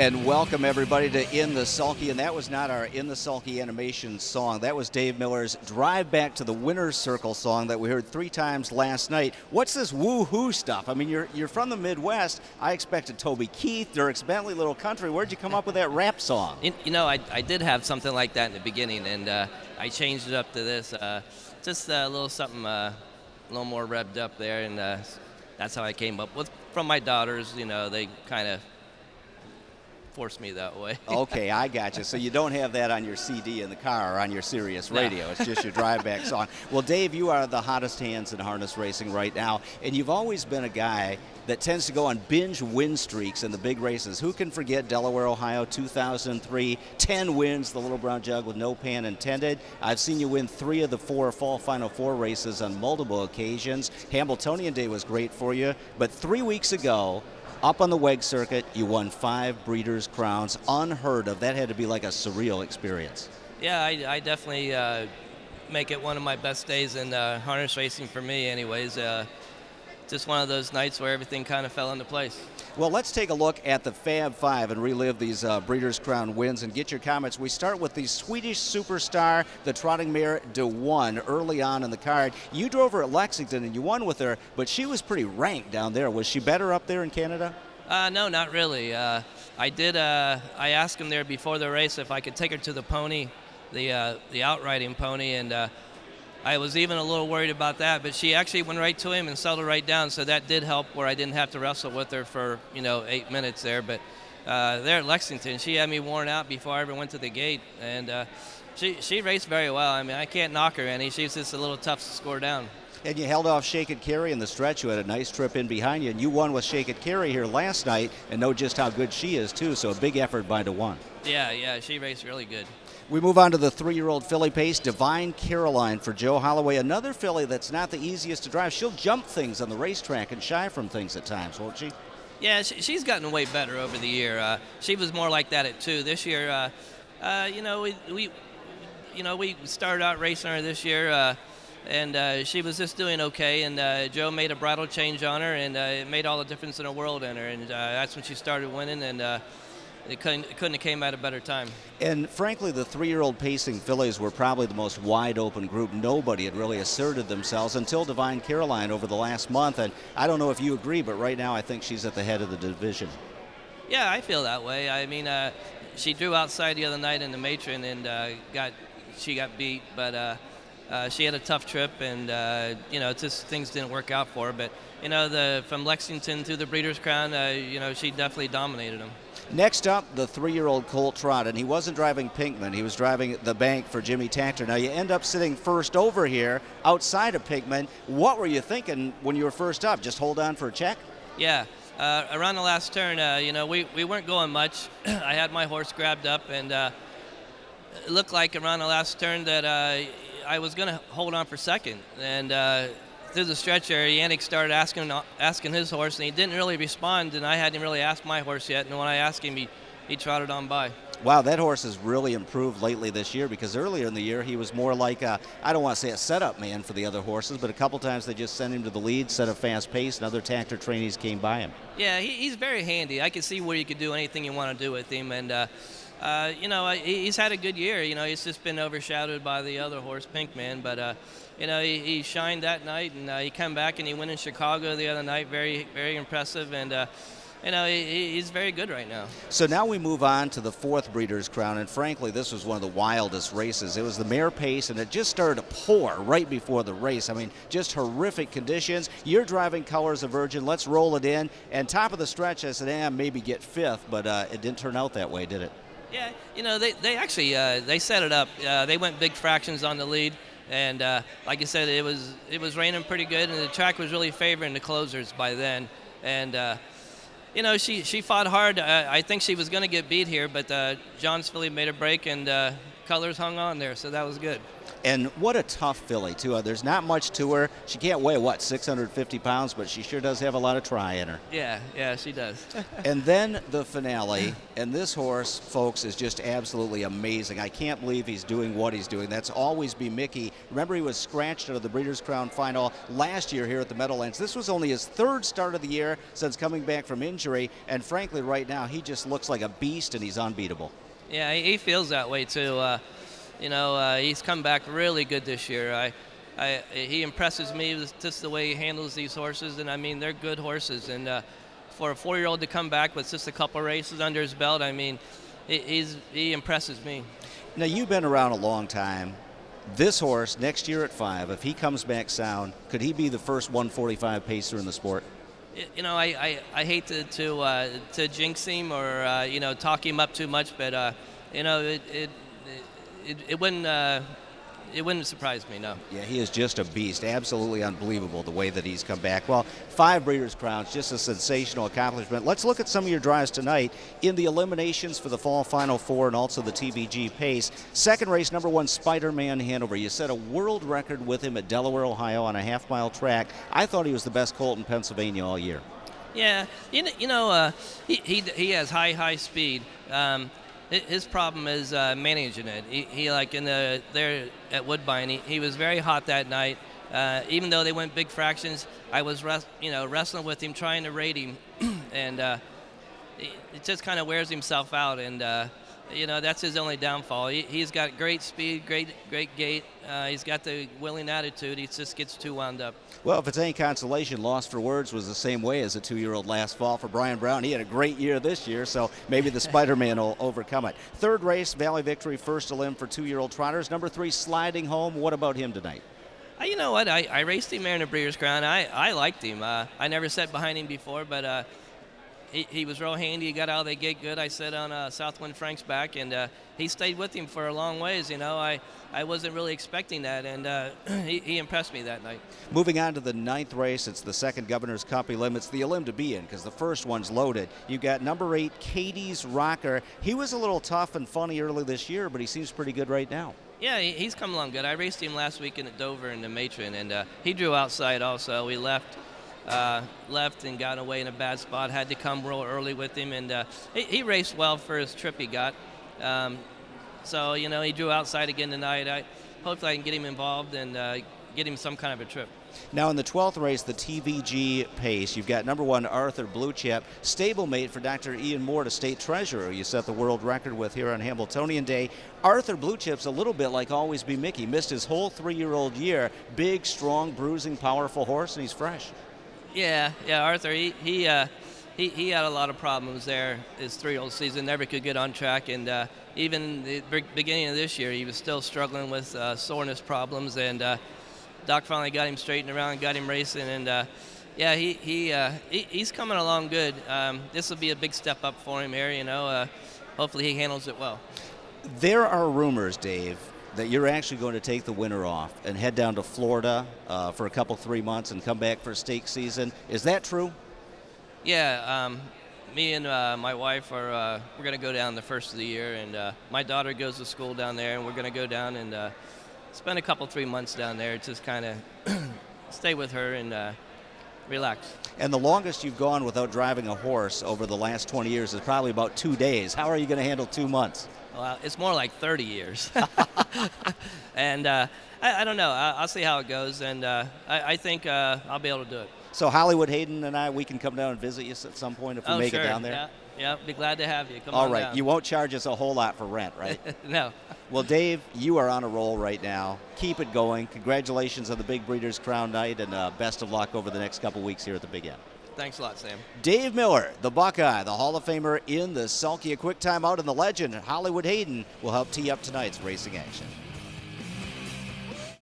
And welcome everybody to In the Sulky, and that was not our In the Sulky animation song. That was Dave Miller's Drive Back to the Winner's Circle song that we heard 3 times last night. What's this woo-hoo stuff? I mean, you're from the Midwest. I expected Toby Keith, Dierks Bentley, Little Country. Where'd you come up with that rap song? You know, I did have something like that in the beginning, and I changed it up to this. Just a little something a little more revved up there, and that's how I came up with. From my daughters, you know, they kind of force me that way. Okay, I got you. So you don't have that on your CD in the car or on your Sirius radio. No. It's just your drive-back song. Well, Dave, you are the hottest hands in harness racing right now, and you've always been a guy that tends to go on binge win streaks in the big races. Who can forget Delaware, Ohio, 2003, 10 wins, the Little Brown Jug with no pan intended. I've seen you win 3 of the 4 Fall Final Four races on multiple occasions. Hambletonian Day was great for you, but 3 weeks ago, up on the WEG circuit, you won 5 Breeders' Crowns, unheard of. That had to be like a surreal experience. Yeah, I definitely make it one of my best days in harness racing for me anyways. Just one of those nights where everything kind of fell into place. Well, let's take a look at the Fab Five and relive these Breeders' Crown wins and get your comments. We start with the Swedish superstar, the trotting mare De One, early on in the card. You drove her at Lexington and you won with her, but she was pretty ranked down there. Was she better up there in Canada? No, not really. I asked him there before the race if I could take her to the pony, the outriding pony, and I was even a little worried about that, but she actually went right to him and settled right down, so that did help where I didn't have to wrestle with her for, 8 minutes there. But there at Lexington, she had me worn out before I ever went to the gate, and she raced very well. I mean, I can't knock her any. She's just a little tough to score down. And you held off Shake It Carrie in the stretch. You had a nice trip in behind you, and you won with Shake It Carrie here last night, and know just how good she is, too, so a big effort by De One. Yeah, she raced really good. We move on to the 3-year-old filly pace, Divine Caroline for Joe Holloway. Another filly that's not the easiest to drive. She'll jump things on the racetrack and shy from things at times, won't she? Yeah, she's gotten way better over the year. She was more like that at 2. This year, we started out racing her this year, and she was just doing okay. And Joe made a bridle change on her, and it made all the difference in the world in her. And that's when she started winning, and it couldn't have came at a better time. And frankly, the 3-year-old pacing fillies were probably the most wide-open group. Nobody had really asserted themselves until Divine Caroline over the last month. And I don't know if you agree, but right now I think she's at the head of the division. Yeah, I feel that way. I mean, she drew outside the other night in the matron, and she got beat. But she had a tough trip, and just things didn't work out for her. But from Lexington to the Breeders' Crown, she definitely dominated them. Next up, the 3-year-old Colt Trot, and he wasn't driving Pinkman. He was driving the bank for Jimmy Tactor. Now, you end up sitting first over here outside of Pinkman. What were you thinking when you were first up? Just hold on for a check? Yeah. Around the last turn, we weren't going much. I had my horse grabbed up, and it looked like around the last turn that I was going to hold on for second. And through the stretch there, Yannick started asking his horse, and he didn't really respond, and I hadn't really asked my horse yet, and when I asked him, he trotted on by. Wow, that horse has really improved lately this year, because earlier in the year he was more like I don't want to say a setup man for the other horses, but a couple times they just sent him to the lead, set a fast pace, and other Tactor trainees came by him. Yeah, he's very handy. I can see where you could do anything you want to do with him, and he's had a good year. He's just been overshadowed by the other horse, Pinkman, but he shined that night, and he came back and he went in Chicago the other night, very, very impressive, and he's very good right now. So now we move on to the 4th Breeders' Crown, and frankly, this was one of the wildest races. It was the mare pace, and it just started to pour right before the race. I mean, just horrific conditions. You're driving Colors of Virgin. Let's roll it in. And top of the stretch, I said, maybe get 5th, but it didn't turn out that way, did it? Yeah, they actually they set it up. They went big fractions on the lead. And like I said, it was raining pretty good, and the track was really favoring the closers by then. And she fought hard. I think she was going to get beat here, but John's filly made a break, and colors hung on there, so that was good. And what a tough filly, too. There's not much to her. She can't weigh, what, 650 pounds, but she sure does have a lot of try in her. Yeah, she does. And then the finale, and this horse, folks, is just absolutely amazing. I can't believe he's doing what he's doing. That's Always Be Mickey. Remember, he was scratched out of the Breeders' Crown final last year here at the Meadowlands. This was only his third start of the year since coming back from injury, and frankly, right now, he just looks like a beast, and he's unbeatable. Yeah, he feels that way, too. He's come back really good this year. He impresses me with just the way he handles these horses, and I mean, they're good horses. And for a 4-year-old to come back with just a couple races under his belt, I mean, he impresses me. Now, you've been around a long time. This horse, next year at 5, if he comes back sound, could he be the first 145 pacer in the sport? I hate to jinx him or talk him up too much, but it wouldn't surprise me, no. Yeah, he is just a beast. Absolutely unbelievable the way that he's come back. Well, 5 Breeders' Crowns, just a sensational accomplishment. Let's look at some of your drives tonight in the eliminations for the Fall Final Four and also the TVG Pace. Second race, number 1, Spiderman Hanover. You set a world record with him at Delaware, Ohio on a half-mile track. I thought he was the best colt in Pennsylvania all year. Yeah, he has high speed. His problem is managing it. He like there at Woodbine, he was very hot that night. Even though they went big fractions, I was wrestling with him, trying to rate him, and it just kind of wears himself out. And that's his only downfall. He's got great speed, great gait. He's got the willing attitude. He just gets too wound up. Well, if it's any consolation, Lost for Words was the same way as a 2-year-old last fall for Brian Brown. He had a great year this year, so maybe the Spider-Man will overcome it. Third race, Valley Victory, first to limb for 2-year-old trotters. Number 3, Sliding Home. What about him tonight? You know what? I raced him there in the Breeders' Crown. I liked him. I never sat behind him before, but he was real handy. He got out of the gate good. I sat on Southwind Frank's back, and he stayed with him for a long ways. I wasn't really expecting that, and he impressed me that night. Moving on to the 9th race, it's the second Governor's Cup Elim. It's the Elim to be in because the first one's loaded. You've got number 8, Katie's Rocker. He was a little tough and funny early this year, but he seems pretty good right now. Yeah, he's come along good. I raced him last weekend at Dover in the Matron, and he drew outside also. We left and got away in a bad spot. Had to come real early with him, and he raced well for his trip he got. So he drew outside again tonight. Hopefully I can get him involved and get him some kind of a trip. Now in the 12th race, the TVG Pace, you've got number 1, Arthur Blue Chip, stablemate for Dr. Ian Moore, the state treasurer, who you set the world record with here on Hamiltonian Day. Arthur Blue Chip's a little bit like Always Be Mickey. Missed his whole 3-year-old year. Big, strong, bruising, powerful horse, and he's fresh. Yeah, Arthur, he had a lot of problems there his 3-year-old season, never could get on track, and even the beginning of this year, he was still struggling with soreness problems, and Doc finally got him straightened around and got him racing, and he's coming along good. This will be a big step up for him here, hopefully he handles it well. There are rumors, Dave, that you're actually going to take the winter off and head down to Florida for a couple, 3 months and come back for stake season. Is that true? Yeah, me and my wife we're going to go down the first of the year, and my daughter goes to school down there, and we're going to go down and spend a couple, 3 months down there, just kind of stay with her and relax. And the longest you've gone without driving a horse over the last 20 years is probably about 2 days. How are you going to handle 2 months? Well, it's more like 30 years. And I don't know. I'll see how it goes, and I think I'll be able to do it. So Hollywood Hayden and I, we can come down and visit you at some point if we make it down there? Yeah, be glad to have you. Come All on right. down. You won't charge us a whole lot for rent, right? No. Well, Dave, you are on a roll right now. Keep it going. Congratulations on the Big Breeders' Crown night, and best of luck over the next couple weeks here at the Big End. Thanks a lot, Sam. Dave Miller, the Buckeye, the Hall of Famer in the Sulky. A quick timeout, and the legend, Hollywood Hayden, will help tee up tonight's racing action.